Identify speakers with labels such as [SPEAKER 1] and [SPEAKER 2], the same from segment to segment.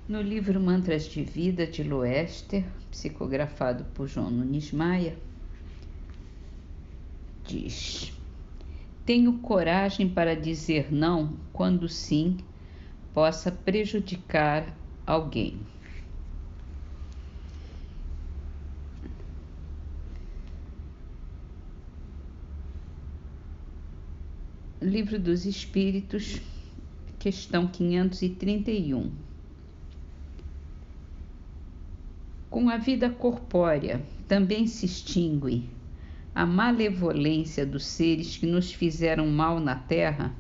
[SPEAKER 1] No livro Mantras de Vida, de Loester, psicografado por João Nunes Maia, diz: tenho coragem para dizer não quando sim possa prejudicar alguém. Livro dos Espíritos, questão 531. Com a vida corpórea também se extingue a malevolência dos seres que nos fizeram mal na terra.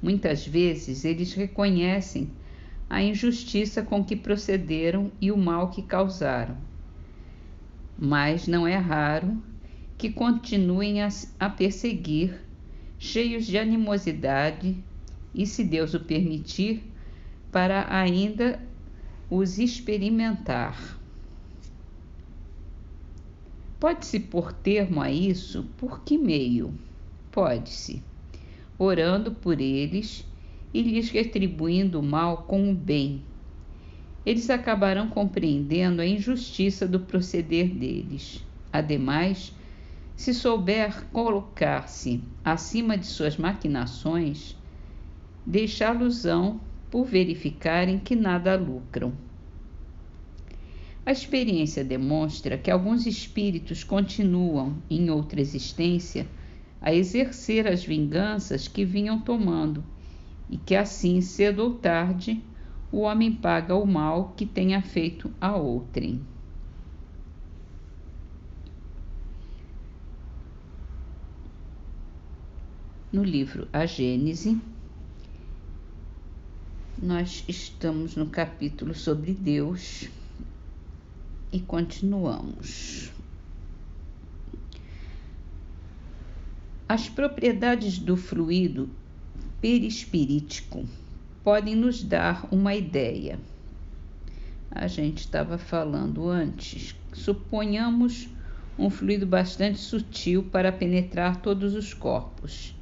[SPEAKER 1] Muitas vezes eles reconhecem a injustiça com que procederam e o mal que causaram, mas não é raro que continuem a perseguir, cheios de animosidade e, se Deus o permitir, para ainda os experimentar. Pode-se pôr termo a isso por que meio? Pode-se, orando por eles e lhes retribuindo o mal com o bem. Eles acabarão compreendendo a injustiça do proceder deles. Ademais, se souber colocar-se acima de suas maquinações, deixá-los-ão por verificarem que nada lucram. A experiência demonstra que alguns espíritos continuam, em outra existência, a exercer as vinganças que vinham tomando, e que assim, cedo ou tarde, o homem paga o mal que tenha feito a outrem. No livro A Gênese, nós estamos no capítulo sobre Deus e continuamos. As propriedades do fluido perispirítico podem nos dar uma ideia. A gente estava falando antes. Suponhamos um fluido bastante sutil para penetrar todos os corpos.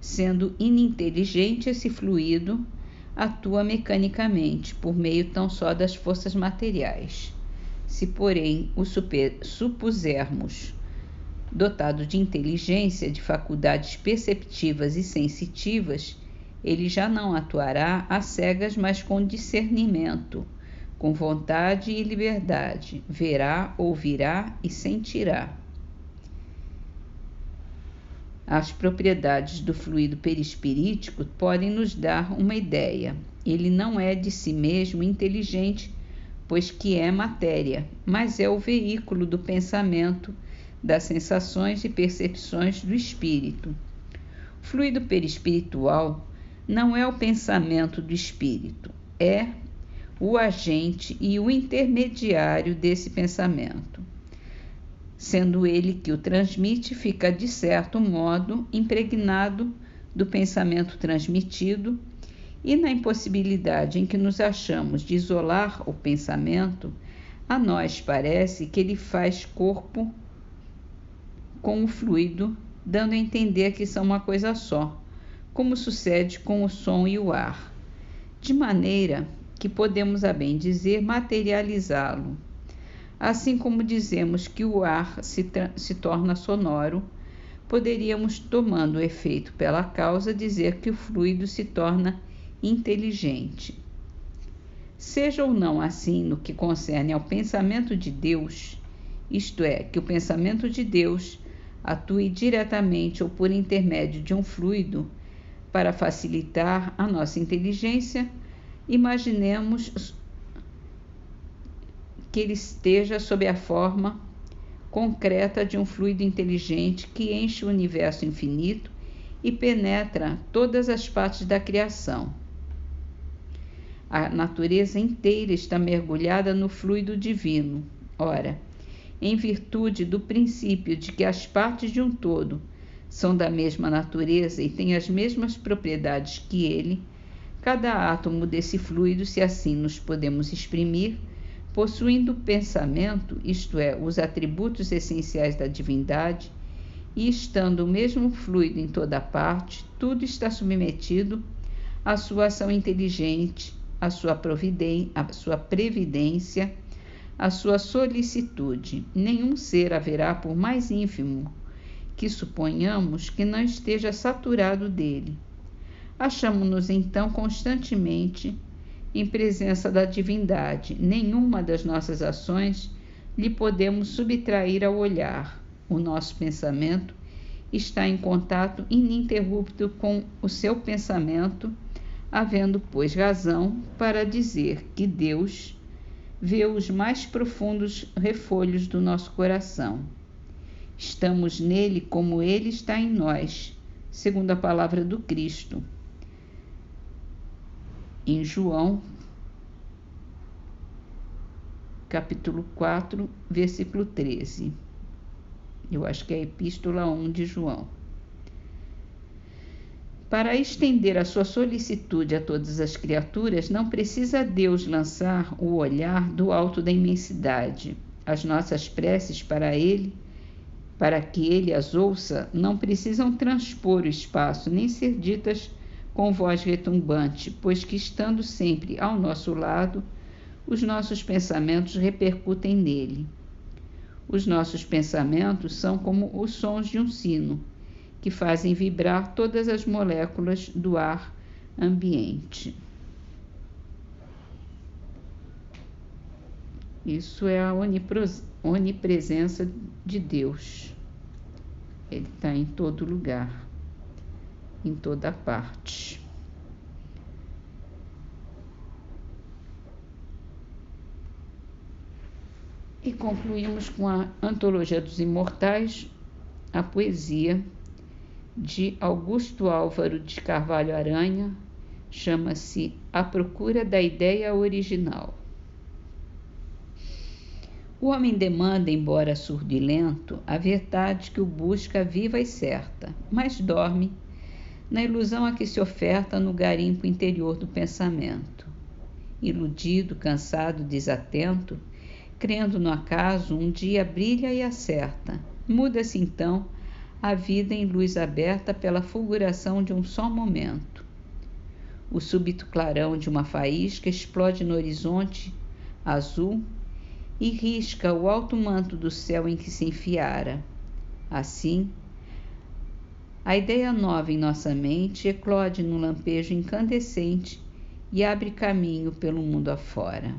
[SPEAKER 1] Sendo ininteligente, esse fluido atua mecanicamente, por meio tão só das forças materiais. Se, porém, o supusermos dotado de inteligência, de faculdades perceptivas e sensitivas, ele já não atuará às cegas, mas com discernimento, com vontade e liberdade, verá, ouvirá e sentirá. As propriedades do fluido perispirítico podem nos dar uma ideia. Ele não é de si mesmo inteligente, pois que é matéria, mas é o veículo do pensamento, das sensações e percepções do espírito. O fluido perispiritual não é o pensamento do espírito, é o agente e o intermediário desse pensamento. Sendo ele que o transmite, fica de certo modo impregnado do pensamento transmitido, e na impossibilidade em que nos achamos de isolar o pensamento, a nós parece que ele faz corpo com o fluido, dando a entender que são uma coisa só, como sucede com o som e o ar, de maneira que podemos, a bem dizer, materializá-lo. Assim como dizemos que o ar se torna sonoro, poderíamos, tomando o efeito pela causa, dizer que o fluido se torna inteligente. Seja ou não assim no que concerne ao pensamento de Deus, isto é, que o pensamento de Deus atue diretamente ou por intermédio de um fluido para facilitar a nossa inteligência, imaginemos que ele esteja sob a forma concreta de um fluido inteligente que enche o universo infinito e penetra todas as partes da criação. A natureza inteira está mergulhada no fluido divino. Ora, em virtude do princípio de que as partes de um todo são da mesma natureza e têm as mesmas propriedades que ele, cada átomo desse fluido, se assim nos podemos exprimir, possuindo pensamento, isto é, os atributos essenciais da divindade, e estando o mesmo fluido em toda parte, tudo está submetido à sua ação inteligente, a sua previdência, a sua solicitude. Nenhum ser haverá, por mais ínfimo que suponhamos, que não esteja saturado dele. Achamo-nos então constantemente em presença da divindade. Nenhuma das nossas ações lhe podemos subtrair ao olhar. O nosso pensamento está em contato ininterrupto com o seu pensamento, havendo, pois, razão para dizer que Deus vê os mais profundos refolhos do nosso coração. Estamos nele como ele está em nós, segundo a palavra do Cristo. Em João, capítulo 4, versículo 13. Eu acho que é a Epístola 1 de João. Para estender a sua solicitude a todas as criaturas, não precisa Deus lançar o olhar do alto da imensidade. As nossas preces para que ele as ouça, não precisam transpor o espaço, nem ser ditas com voz retumbante, pois que, estando sempre ao nosso lado, os nossos pensamentos repercutem nele. Os nossos pensamentos são como os sons de um sino, que fazem vibrar todas as moléculas do ar ambiente. Isso é a onipresença de Deus. Ele está em todo lugar, em toda parte. E concluímos com a Antologia dos Imortais, a poesia de Augusto Álvaro de Carvalho Aranha, chama-se A Procura da Ideia Original. O homem demanda, embora surdo e lento, a verdade que o busca viva e certa, mas dorme na ilusão a que se oferta no garimpo interior do pensamento. Iludido, cansado, desatento, crendo no acaso, um dia brilha e acerta. Muda-se então a vida em luz aberta pela fulguração de um só momento. O súbito clarão de uma faísca explode no horizonte azul e risca o alto manto do céu em que se enfiara. Assim, a ideia nova em nossa mente eclode num lampejo incandescente e abre caminho pelo mundo afora.